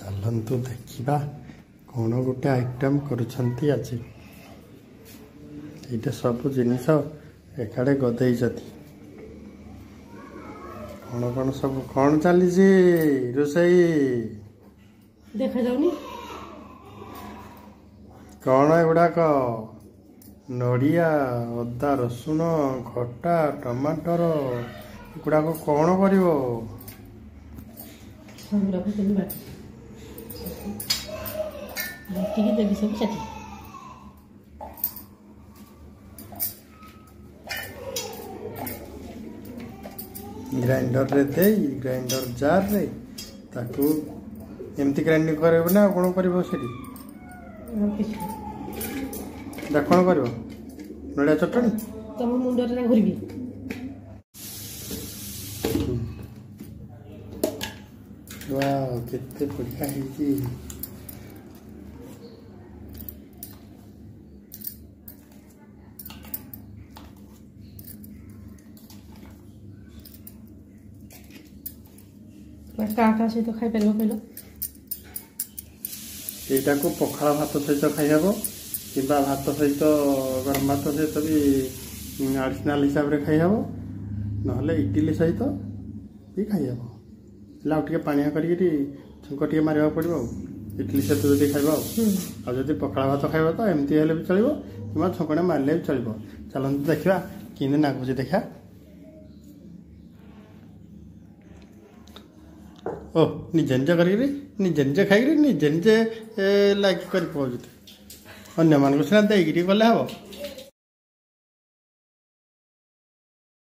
चलतु देखा कौन गोटे आइटम करुछंती आज ये सब जिनिस एकाड़े गदई कौन कौन सब कौन चली रोसई देखा जाऊनी कौन एगुड़ाक नड़िया अदा रसुण खटा टमाटर एगुड़ाक कौन कर देवी सब चटी ग्राइंडर रे दे ग्राइंडर जार रे ताकू एमती ग्राइंडिंग करे ना कौन कर कौन कर नड़िया चटनी तुम मुंडे ना घुरी वाह केते बढ़िया है काटा सहित खाई पार कहल यहाँ को पखाड़ भात सहित खाइब कि भात सहित गरम भात सहित भी आडिशनाल हिसाब से खाइब ना इडली सहित भी खाइब आउटे पानिया करी छुंक टे मारे पड़ो इडली सहित जब खाइब आदि पखाड़ भात खाइब तो एमती हेल्ले भी चलो कि छुंकड़े मारे भी चलो चलते देखा कि नागुच देखा ओ निजे निजे करी निजे निजे खाई निजे निजे लाइक कर अन्य मान सीना देकरी कले हम